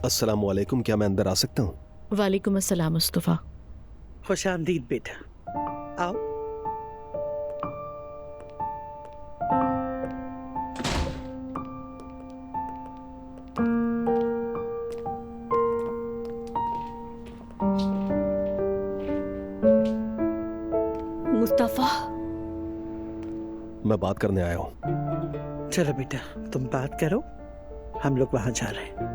अस्सलाम वालेकुम, क्या मैं अंदर आ सकता हूँ? वालेकुम अस्सलाम मुस्तफ़ा। खुश आमदीद बेटा, आओ। मुस्तफ़ा, मैं बात करने आया हूँ। चलो बेटा, तुम बात करो, हम लोग वहां जा रहे हैं।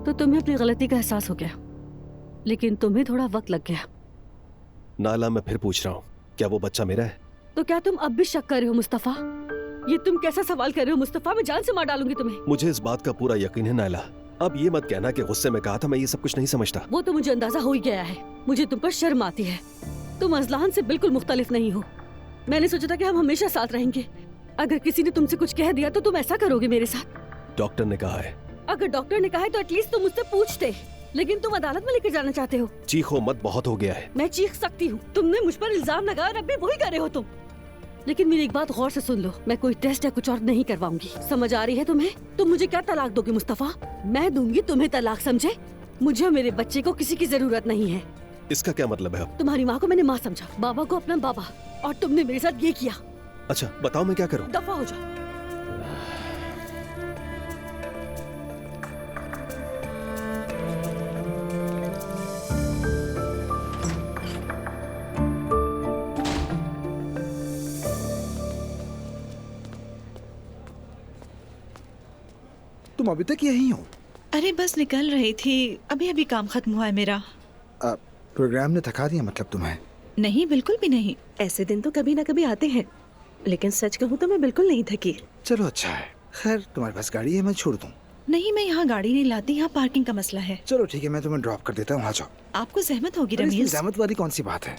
तो तुम्हें अपनी गलती का एहसास हो गया, लेकिन तुम्हें थोड़ा वक्त लग गया। नाला, मैं फिर पूछ रहा हूँ, क्या वो बच्चा मेरा है? तो क्या तुम अब भी शक कर रहे हो मुस्तफ़ा? ये तुम कैसा सवाल कर रहे हो मुस्तफ़ा? मैं जान से मार डालूंगी तुम्हें। मुझे इस बात का पूरा यकीन है नाला। अब ये मत कहना कि गुस्से में कहा था, मैं ये सब कुछ नहीं समझता। वो तो मुझे अंदाजा हो ही गया है। मुझे तुम पर शर्म आती है। तुम अजलान से बिल्कुल मुख्तलिफ नहीं हो। मैंने सोचा था कि हम हमेशा साथ रहेंगे। अगर किसी ने तुमसे कुछ कह दिया तो तुम ऐसा करोगे मेरे साथ? डॉक्टर ने कहा है। अगर डॉक्टर ने कहा है तो एटलीस्ट तुम मुझसे पूछते, लेकिन तुम अदालत में लेकर जाना चाहते हो। चीखो मत, बहुत हो गया है। मैं चीख सकती हूँ, तुमने मुझ पर इल्जाम लगाया और अब भी वही कर रहे हो तुम। लेकिन मेरी एक बात गौर से सुन लो, मैं कोई टेस्ट या कुछ और नहीं करवाऊंगी। समझ आ रही है तुम्हें? तुम मुझे क्या तलाक दोगे मुस्तफ़ा? मैं दूंगी तुम्हें तलाक, समझे? मुझे और मेरे बच्चे को किसी की जरूरत नहीं है। इसका क्या मतलब है? अब तुम्हारी माँ को मैंने माँ समझा, बाबा को अपना बाबा, और तुमने मेरे साथ ये किया। अच्छा बताओ, मैं क्या करूँ? दफा हो जाओ। तुम अभी तक यहीं हो? अरे बस निकल रही थी, अभी अभी काम खत्म हुआ है मेरा। प्रोग्राम ने थका दिया मतलब तुम्हें? नहीं, बिल्कुल भी नहीं। ऐसे दिन तो कभी ना कभी आते हैं, लेकिन सच कहूँ तो मैं बिल्कुल नहीं थकी। चलो अच्छा है। खैर तुम्हारे पास गाड़ी है, मैं छोड़ दूँ? नहीं, मैं यहाँ गाड़ी नहीं लाती, यहाँ पार्किंग का मसला है। चलो ठीक है, मैं तुम्हें ड्रॉप कर देता हूँ, आ जाओ। आपको जहमत होगी अरे इसमें रमीज। जहमत वाली कौन सी बात है?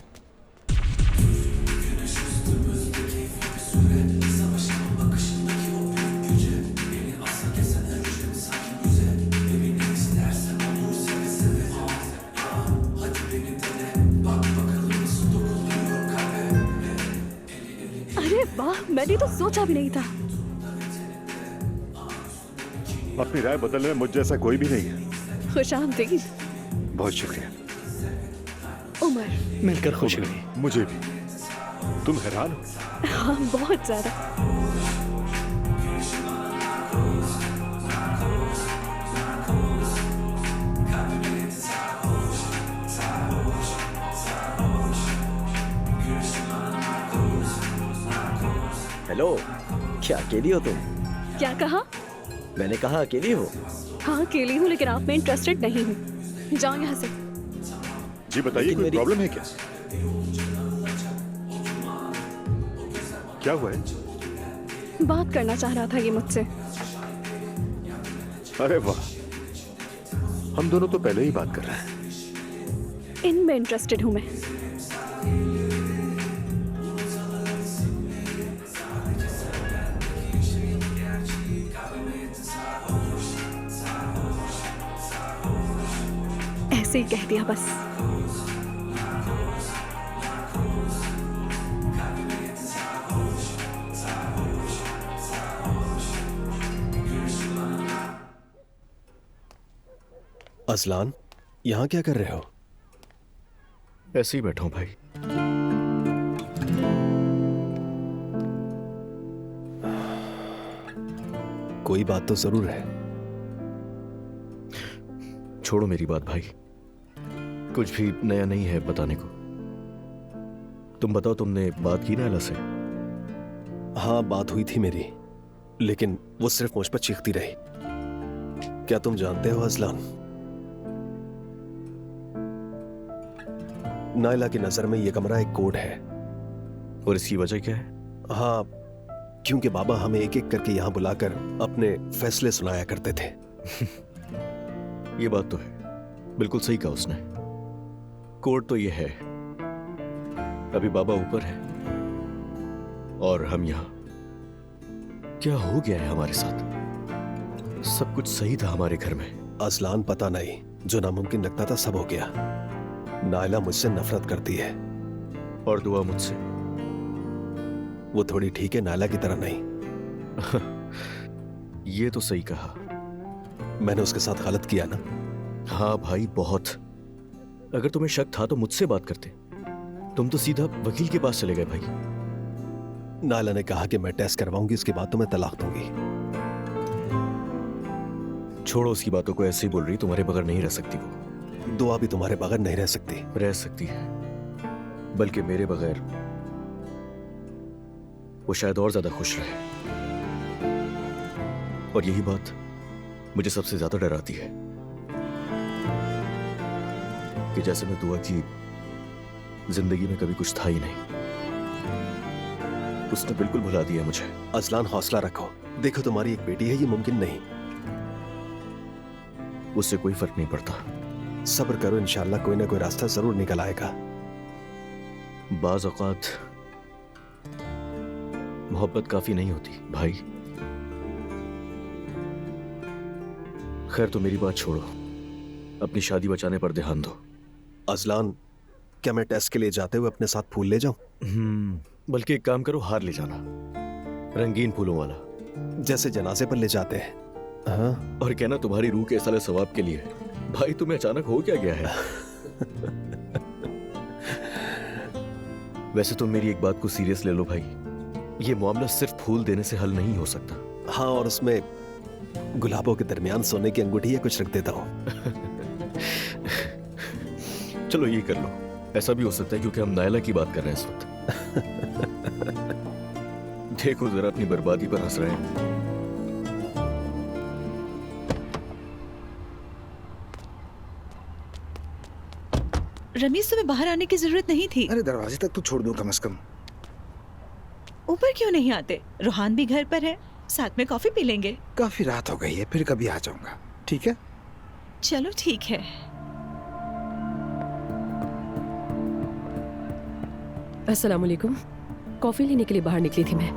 अरे वाह, मैंने तो सोचा भी नहीं था। अपनी राय बदलने में मुझ जैसा कोई भी नहीं है। खुश आमदीद। बहुत शुक्रिया। उमर, मिलकर खुश हुई। मुझे भी। तुम हैरान हो? हाँ बहुत ज्यादा। हेलो, क्या अकेली हो तुम? क्या कहा? मैंने कहा अकेली हो। हाँ अकेली हूँ, लेकिन आप में इंटरेस्टेड नहीं हूँ। जाओ यहाँ से। जी बताइए, लेकिन कोई मेरी- प्रॉब्लम है क्या? क्या हुआ है? बात करना चाह रहा था ये मुझसे। अरे वाह, हम दोनों तो पहले ही बात कर रहे हैं। इनमें इंटरेस्टेड हूँ मैं। ऐसे ही कह दिया बस। अजलान, यहाँ क्या कर रहे हो? ऐसे ही बैठा हूँ भाई। कोई बात तो जरूर है। छोड़ो मेरी बात भाई, कुछ भी नया नहीं है बताने को। तुम बताओ, तुमने बात की नायला से? हाँ बात हुई थी मेरी, लेकिन वो सिर्फ मुझ पर चीखती रही। क्या तुम जानते हो अजलान, नायला की नजर में ये कमरा एक कोड है। और इसकी वजह क्या है? हाँ, क्योंकि बाबा हमें एक एक करके यहाँ बुलाकर अपने फैसले सुनाया करते थे। ये बात तो है, बिल्कुल सही कहा उसने। कोर्ट तो ये है, अभी बाबा ऊपर है और हम यहाँ। क्या हो गया है हमारे साथ? सब कुछ सही था हमारे घर में। अजलान, पता नहीं, जो नामुमकिन लगता था सब हो गया। नायला मुझसे नफरत करती है। और दुआ मुझसे। वो थोड़ी ठीक है, नायला की तरह नहीं। ये तो सही कहा। मैंने उसके साथ गलत किया ना? हाँ भाई, बहुत। अगर तुम्हें शक था तो मुझसे बात करते। तुम तो सीधा वकील के पास चले गए भाई। नायला ने कहा कि मैं टेस्ट करवाऊंगी, उसके बाद तो मैं तलाक दूंगी। छोड़ो उसकी बातों को, ऐसे ही बोल रही, तुम्हारे बगैर नहीं रह सकती वो। दुआ भी तुम्हारे बगैर नहीं रह सकती। रह सकती है, बल्कि मेरे बगैर वो शायद और ज्यादा खुश रहे। और यही बात मुझे सबसे ज्यादा डराती है कि जैसे मैं दुआ की जिंदगी में कभी कुछ था ही नहीं, उसने बिल्कुल भुला दिया मुझे। अजलान, हौसला रखो। देखो तुम्हारी एक बेटी है, ये मुमकिन नहीं। उससे कोई फर्क नहीं पड़ता। सब्र करो, इंशाल्लाह कोई ना कोई रास्ता जरूर निकल आएगा। बाज औकात मोहब्बत काफी नहीं होती भाई। खैर, तो मेरी बात छोड़ो, अपनी शादी बचाने पर ध्यान दो। अजलान, क्या मैं टेस्ट के लिए जाते हुए अपने साथ फूल ले जाऊं? बल्कि एक काम करो, हार ले जाना, रंगीन फूलों वाला, जैसे जनाजे पर ले जाते हैं। हाँ, और कहना तुम्हारी रूह के साले सवाब के लिए। भाई, तुम्हें अचानक हो क्या गया है? वैसे तुम मेरी एक बात को सीरियस ले लो भाई, ये मामला सिर्फ फूल देने से हल नहीं हो सकता। हाँ, और उसमें गुलाबों के दरमियान सोने की अंगूठी या कुछ रख देता हूँ। चलो ये कर लो। ऐसा भी हो सकता है क्योंकि हम नायला की बात कर रहे हैं इस वक्त। देखो जरा, अपनी बर्बादी पर हंस रहे हैं। रमीज, तुम्हें बाहर आने की जरूरत नहीं थी। अरे दरवाजे तक तो छोड़ दूं कम से कम। ऊपर क्यों नहीं आते? रोहान भी घर पर है, साथ में कॉफी पी लेंगे। काफी रात हो गई है, फिर कभी आ जाऊंगा। ठीक है? चलो ठीक है। अस्सलाम वालेकुम। कॉफी लेने के लिए बाहर निकली थी मैं।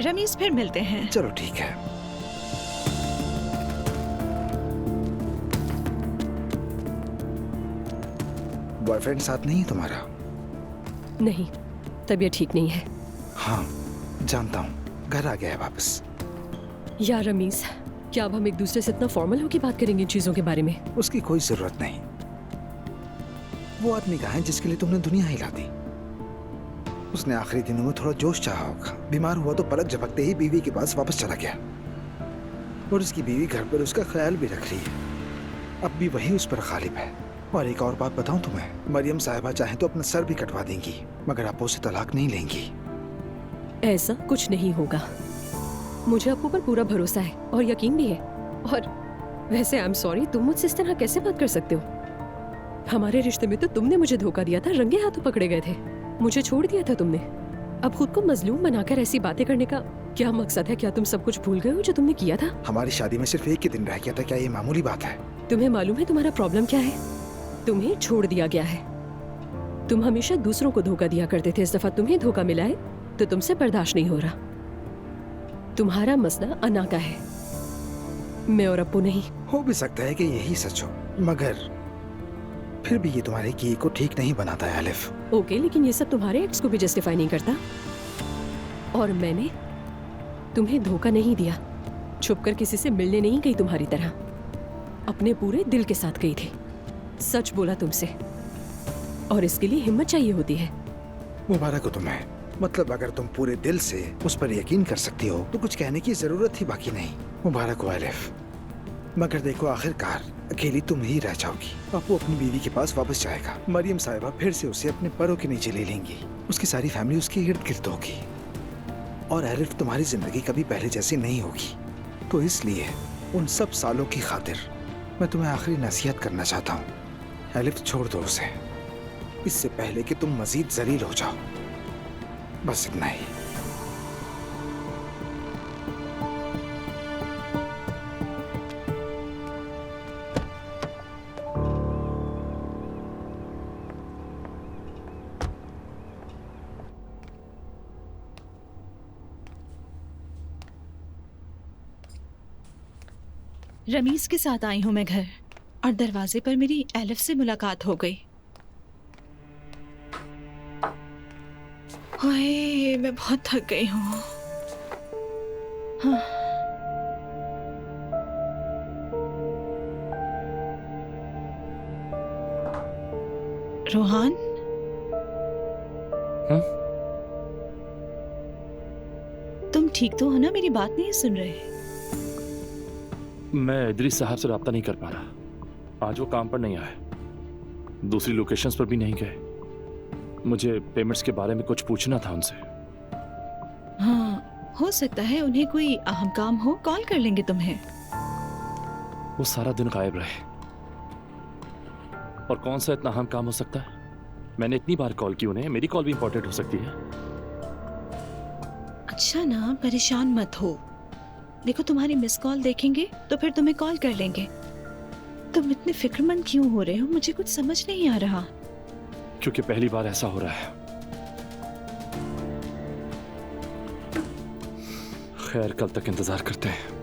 रमीज, फिर मिलते हैं। चलो ठीक है। बॉयफ्रेंड साथ नहीं है तुम्हारा? नहीं, तबीयत ठीक नहीं है। हाँ जानता हूँ, घर आ गया है वापस। यार रमीज, क्या अब हम एक दूसरे से इतना फॉर्मल होकर बात करेंगे इन चीजों के बारे में? उसकी कोई जरूरत नहीं। वो आदमी कहाँ है जिसके लिए तुमने दुनिया हिला दी? उसने आखिरी दिनों में थोड़ा जोश चाहा होगा। बीमार हुआ तो पलक झपकते ही बीवी के पास वापस चला गया, और उसकी बीवी घर पर उसका ख्याल भी रख रही है। अब भी वही उस पर गालिब है। और एक और बात बताऊं तुम्हें, मरियम साहिबा चाहे तो अपना सर भी कटवा देंगी, मगर आप उसे तलाक नहीं लेंगी। ऐसा कुछ नहीं होगा। मुझे आपको पर पूरा भरोसा है और यकीन भी है। और वैसे आई एम सॉरी, तुम मुझसे इस तरह कैसे बात कर सकते हो? हमारे रिश्ते में तो तुमने मुझे धोखा दिया था, रंगे हाथों पकड़े गए थे, मुझे छोड़ दिया था तुमने। अब खुद को मजलूम बनाकर ऐसी बातें करने का क्या मकसद है? क्या तुम सब कुछ भूल गए हो जो तुमने किया था? हमारी शादी में सिर्फ एक ही दिन रह गया था, क्या ये मामूली बात है? तुम्हें मालूम है तुम्हारा प्रॉब्लम क्या है? तुम्हें छोड़ दिया गया है। तुम हमेशा दूसरों को धोखा दिया करते थे, इस दफा तुम्हें धोखा मिला है तो तुमसे बर्दाश्त नहीं हो रहा। तुम्हारा मसला अना का है, मैं और अप्पू नहीं। हो भी सकता है कि यही सच हो, मगर फिर भी ये तुम्हारे किए को ठीक नहीं बनाता है अलिफ। ओके, लेकिन ये सब तुम्हारे एक्स को भी जस्टिफाई नहीं करता। और मैंने तुम्हें धोखा नहीं दिया, छुपकर किसी से मिलने नहीं गई तुम्हारी तरह, अपने पूरे दिल के साथ गई थी। सच बोला तुमसे, और इसके लिए हिम्मत चाहिए होती है। मुबारक हो तुम्हें। मतलब अगर तुम पूरे दिल से उस पर यकीन कर सकती हो तो कुछ कहने की जरूरत ही बाकी नहीं। मुबारक हो अलिफ। मगर देखो, आखिरकार अकेली तुम ही रह जाओगी। अब वो अपनी बीवी के पास वापस जाएगा, मरियम साहिबा फिर से उसे अपने पैरों के नीचे ले लेंगी, उसकी सारी फैमिली उसके इर्द गिर्द होगी, और अलिफ तुम्हारी जिंदगी कभी पहले जैसी नहीं होगी। तो इसलिए उन सब सालों की खातिर मैं तुम्हें आखिरी नसीहत करना चाहता हूँ, अलिफ छोड़ दो उसे, इससे पहले कि तुम मजीद जलील हो जाओ। बस इतना ही। रमीज के साथ आई हूँ मैं घर। और दरवाजे पर मेरी एलिफ से मुलाकात हो गई। ओए, मैं बहुत थक गई हूँ। हाँ। रोहान, तुम ठीक तो हो ना? मेरी बात नहीं सुन रहे? मैं इदरीस साहब से राब्ता नहीं कर पा रहा। आज वो काम पर नहीं आए, दूसरी लोकेशंस पर भी नहीं गए। मुझे पेमेंट्स के बारे में कुछ पूछना था उनसे। हाँ, हो सकता है उन्हें कोई अहम काम हो, कॉल कर लेंगे तुम्हें। वो सारा दिन गायब रहे, और कौन सा इतना अहम काम हो सकता है? मैंने इतनी बार कॉल की उन्हें, मेरी कॉल भी इंपॉर्टेंट हो सकती है। अच्छा ना, परेशान मत हो। देखो, तुम्हारी मिस कॉल देखेंगे तो फिर तुम्हें कॉल कर लेंगे। तुम इतने फिक्रमंद क्यों हो रहे हो? मुझे कुछ समझ नहीं आ रहा। क्योंकि पहली बार ऐसा हो रहा है। खैर, कल तक इंतजार करते हैं।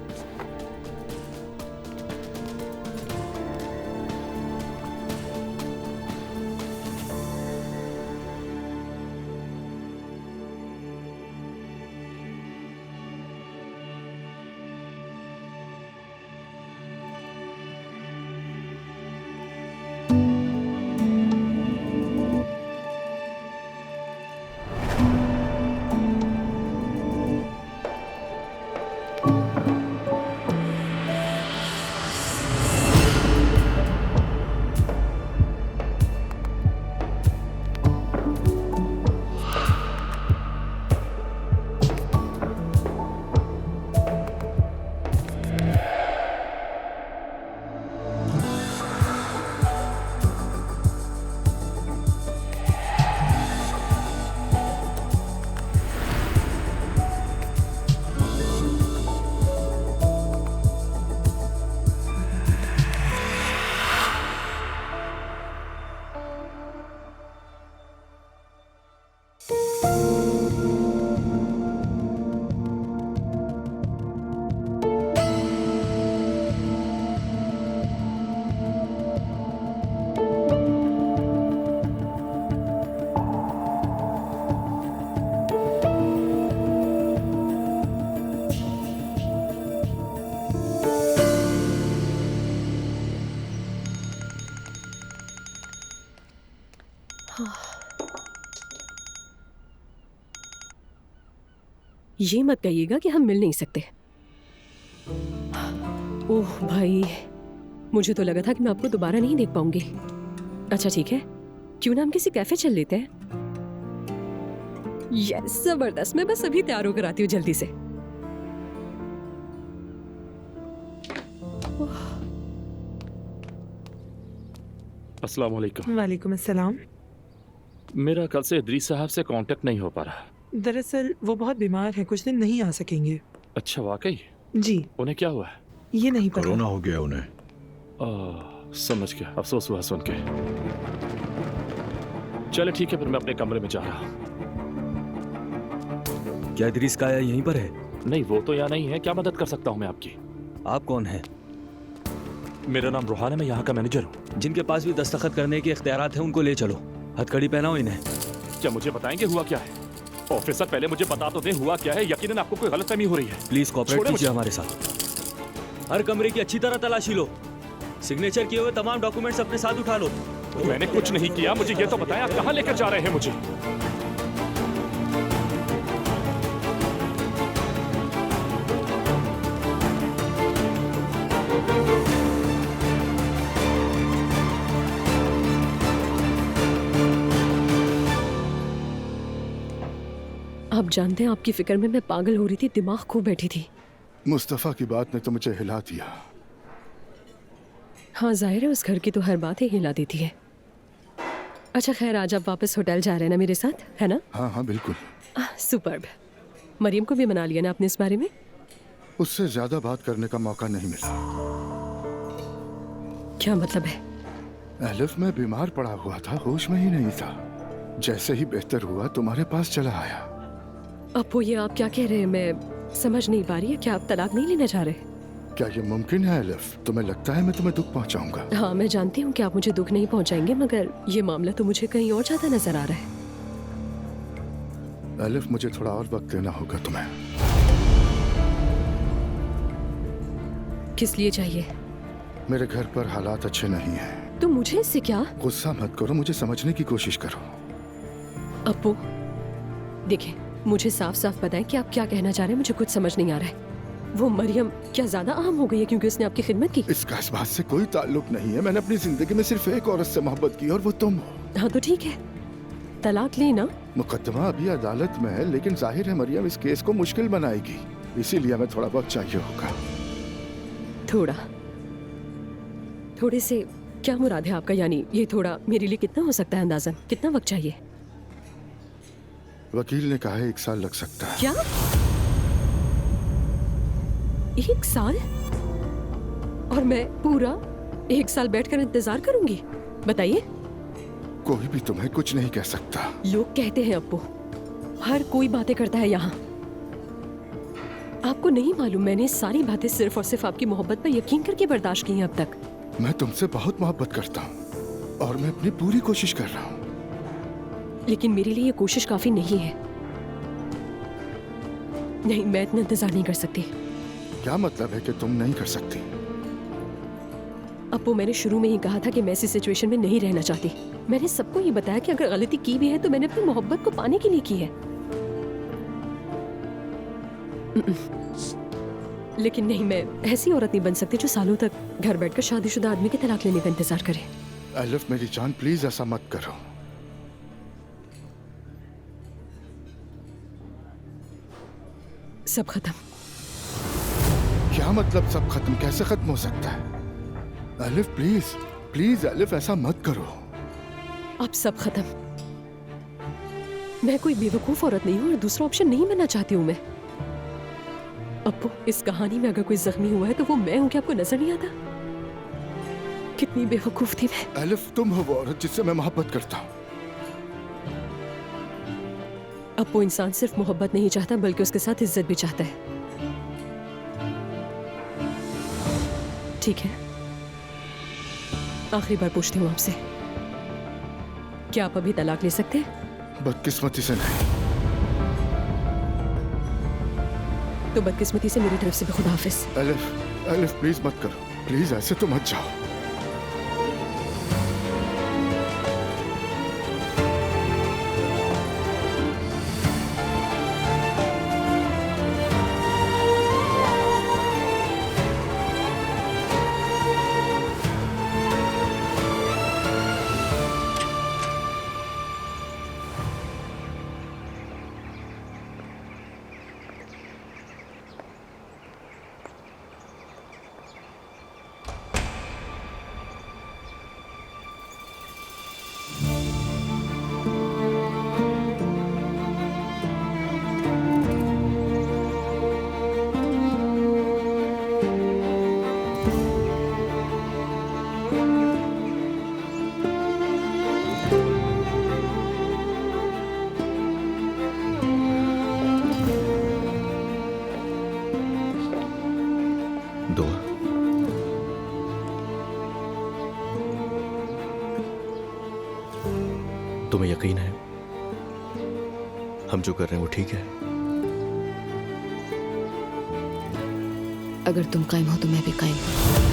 ये मत कहिएगा कि हम मिल नहीं सकते। ओह भाई, मुझे तो लगा था कि मैं आपको दोबारा नहीं देख पाऊंगी। अच्छा ठीक है, क्यों ना हम किसी कैफे चल लेते हैं? यस, जबरदस्त। मैं बस अभी तैयार होकर आती हूँ जल्दी से। अस्सलाम वालेकुम। वालेकुम अस्सलाम। मेरा कल से इदरीस साहब से कांटेक्ट नहीं हो पा रहा। दरअसल वो बहुत बीमार है, कुछ दिन नहीं आ सकेंगे। अच्छा, वाकई? जी। उन्हें क्या हुआ है? ये नहीं पता। कोरोना हो गया उन्हें। समझ गया, अफसोस हुआ सुन के। चले ठीक है, फिर मैं अपने कमरे में जा रहा हूँ। क्या इदरीस का आया यहीं पर है? नहीं, वो तो यहाँ नहीं है। क्या मदद कर सकता हूँ मैं आपकी? आप कौन हैं? मेरा नाम रोहान है, मैं यहाँ का मैनेजर हूँ। जिनके पास भी दस्तखत करने के इख्तियारात हैं उनको ले चलो। हथकड़ी पहनाओ इन्हें। क्या मुझे बताएंगे हुआ क्या है? ऑफिसर, पहले मुझे बता तो दे हुआ क्या है। यकीनन आपको कोई गलतफहमी हो रही है। प्लीज कोऑपरेट छोड़े कीजिए मुझे। हमारे साथ। हर कमरे की अच्छी तरह तलाशी लो। सिग्नेचर किए हुए तमाम डॉक्यूमेंट्स अपने साथ उठा लो। मैंने कुछ नहीं किया, मुझे ये तो बताया, आप कहाँ लेकर जा रहे हैं मुझे? आप जानते हैं, आपकी फिक्र में मैं पागल हो रही थी, दिमाग खो बैठी थी। मुस्तफा की बात ने तो मुझे हिला दिया। हाँ, जाहिर है उस घर की तो हर बात ही हिला देती है। अच्छा खैर, आज आप वापस होटल जा रहे हैं ना मेरे साथ, है ना? हाँ हाँ बिल्कुल। सुपर्ब। मरियम को भी मना लिया ना आपने इस बारे में? उससे ज्यादा बात करने का मौका नहीं मिला। क्या मतलब है? एलिफ में बीमार पड़ा हुआ था, होश में ही नहीं था। जैसे ही बेहतर हुआ तुम्हारे पास चला आया। अब वो ये आप क्या कह रहे हैं? मैं समझ नहीं पा रही है। क्या आप तलाक नहीं लेना चाह रहे? क्या ये मुमकिन है एलिफ? तुम्हें लगता है मैं तुम्हें दुख पहुंचाऊंगा? हाँ, मैं जानती हूँ कि आप मुझे दुख नहीं पहुंचाएंगे, मगर ये मामला तो मुझे कहीं और ज्यादा नजर आ रहा है। एलिफ, मुझे थोड़ा और वक्त देना होगा तुम्हें। किस लिए चाहिए? मेरे घर पर हालात अच्छे नहीं हैं। तो मुझे इससे क्या? गुस्सा मत करो, मुझे समझने की कोशिश करो। अप्पू, देखिए, मुझे साफ साफ बताएं कि आप क्या कहना चाह रहे हैं। मुझे कुछ समझ नहीं आ रहा है। वो मरियम क्या ज्यादा अहम हो गई है क्योंकि उसने आपकी खिदमत की? इसका इस बात से कोई ताल्लुक नहीं है। मैंने अपनी जिंदगी में सिर्फ एक औरत से मोहब्बत की और वो तुम हो। हाँ तो ठीक है, तलाक लेना। मुकदमा अभी अदालत में है, लेकिन जाहिर है मरियम इस केस को मुश्किल बनाएगी, इसीलिए हमें थोड़ा वक्त चाहिए होगा। थोड़े से क्या मुराद है आपका? यानी ये थोड़ा मेरे लिए कितना हो सकता है अंदाजन? कितना वक्त चाहिए? वकील ने कहा है 1 साल लग सकता है। क्या? 1 साल? और मैं पूरा 1 साल बैठकर इंतजार करूंगी? बताइए। कोई भी तुम्हें कुछ नहीं कह सकता। लोग कहते हैं अप्पू, हर कोई बातें करता है यहाँ। आपको नहीं मालूम मैंने सारी बातें सिर्फ और सिर्फ आपकी मोहब्बत पर यकीन करके बर्दाश्त की हैं अब तक। मैं तुमसे बहुत मोहब्बत करता हूँ और मैं अपनी पूरी कोशिश कर रहा हूँ। लेकिन मेरे लिए ये कोशिश काफी नहीं है। नहीं, मैं इतना इंतजार नहीं कर सकती। क्या मतलब है कि तुम नहीं कर सकती? अप्पू, मैंने शुरू में ही कहा था कि मैं ऐसी सिचुएशन में नहीं रहना चाहती। मैंने सबको ये बताया कि अगर गलती की भी है तो मैंने अपनी मोहब्बत को पाने के लिए की है। लेकिन नहीं, मैं ऐसी औरत नहीं बन सकती जो सालों तक घर बैठकर शादीशुदा आदमी के तलाक लेने का इंतजार करे। एलिफ मेरी जान, प्लीज ऐसा मत करो। सब खत्म। क्या मतलब सब खत्म? कैसे खत्म हो सकता है? एलिफ प्लीज, प्लीज एलिफ ऐसा मत करो। अब सब खत्म। मैं कोई बेवकूफ औरत नहीं हूँ और दूसरा ऑप्शन नहीं बनना चाहती हूँ मैं। अप्पू, इस कहानी में अगर कोई जख्मी हुआ है तो वो मैं हूँ। क्या आपको नजर नहीं आता कितनी बेवकूफ थी मैं? एलिफ, तुम हो वो औरत जिससे मैं मोहब्बत करता हूँ। अप्पू, इंसान सिर्फ मोहब्बत नहीं चाहता बल्कि उसके साथ इज्जत भी चाहता है। ठीक है, आखिरी बार पूछती हूँ आपसे, क्या आप अभी तलाक ले सकते हैं? बदकिस्मती से नहीं। तो बदकिस्मती से मेरी तरफ से भी खुदा हाफिज। एलिफ, एलिफ प्लीज मत करो, प्लीज ऐसे तो मत जाओ। तुम्हें यकीन है हम जो कर रहे हैं वो ठीक है? अगर तुम कायम हो तो मैं भी कायम हूँ।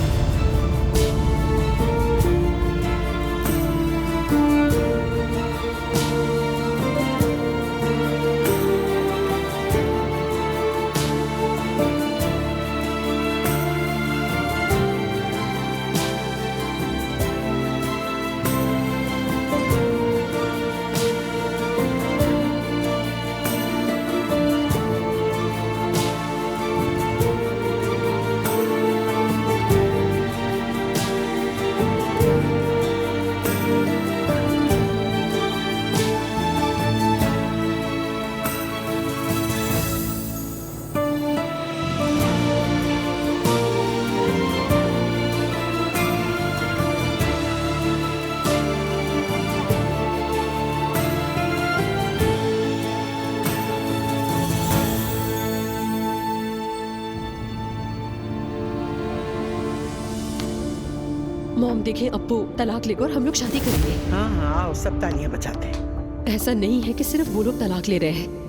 मॉम देखें, अप्पू तलाक लेकर हम लोग शादी करेंगे। हाँ हाँ आओ, सब तालियां बजाते हैं। ऐसा नहीं है कि सिर्फ वो लोग तलाक ले रहे हैं।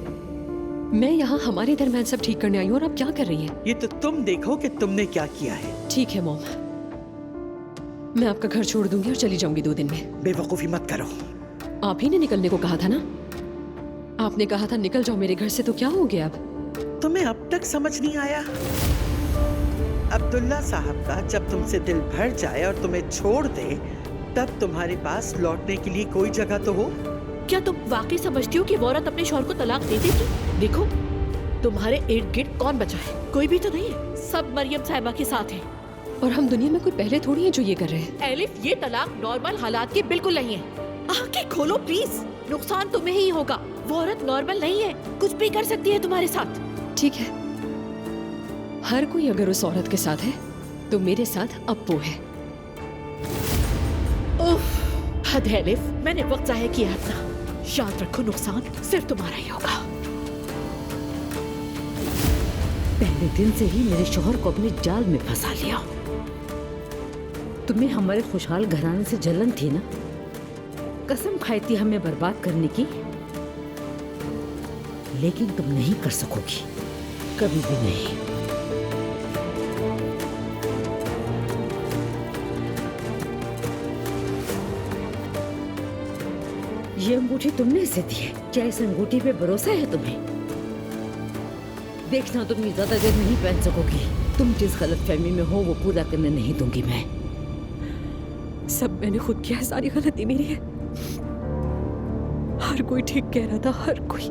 मैं यहाँ हमारे दरमियान सब ठीक करने आई हूँ और आप क्या कर रही हैं? ये तो तुम देखो कि तुमने क्या किया है। ठीक है मॉम, मैं आपका घर छोड़ दूंगी और चली जाऊंगी 2 दिन में। बेवकूफी मत करो। आप ही ने निकलने को कहा था ना? आपने कहा था निकल जाओ मेरे घर से, तो क्या हो गया अब? तुम्हें अब तक समझ नहीं आया? अब्दुल्ला साहब का जब तुमसे दिल भर जाए और तुम्हें छोड़ दे, तब तुम्हारे पास लौटने के लिए कोई जगह तो हो। क्या तुम वाकई समझती हो कि वो औरत अपने शौहर को तलाक दे देगी? देखो, तुम्हारे इर्द गिर्द कौन बचा है? कोई भी तो नहीं है, सब मरियम साहिबा के साथ है। और हम दुनिया में कोई पहले थोड़ी है जो ये कर रहे हैं। एलिफ, ये तलाक नॉर्मल हालात के बिल्कुल नहीं है। आंखें खोलो प्लीज, नुकसान तुम्हें ही होगा। वो औरत नॉर्मल नहीं है, कुछ भी कर सकती है तुम्हारे साथ। ठीक है, हर कोई अगर उस औरत के साथ है तो मेरे साथ अप्पू है। उफ, हद है एलिफ, मैंने वक्त जाया किया अपना। याद रखो, नुकसान सिर्फ तुम्हारा ही होगा। पहले दिन से ही मेरे शौहर को अपने जाल में फंसा लिया। तुम्हें हमारे खुशहाल घराने से जलन थी ना? कसम खाई थी हमें बर्बाद करने की, लेकिन तुम नहीं कर सकोगी, कभी भी नहीं। ये अंगूठी तुमने इसे दी है, क्या इस अंगूठी पे भरोसा है तुम्हें? देखना, तुम ये ज्यादा देर नहीं पहन सकोगी। तुम जिस गलतफहमी में हो वो पूरा करने नहीं दूंगी मैं। सब मैंने खुद किया है, सारी गलती मेरी है। हर कोई ठीक कह रहा था, हर कोई।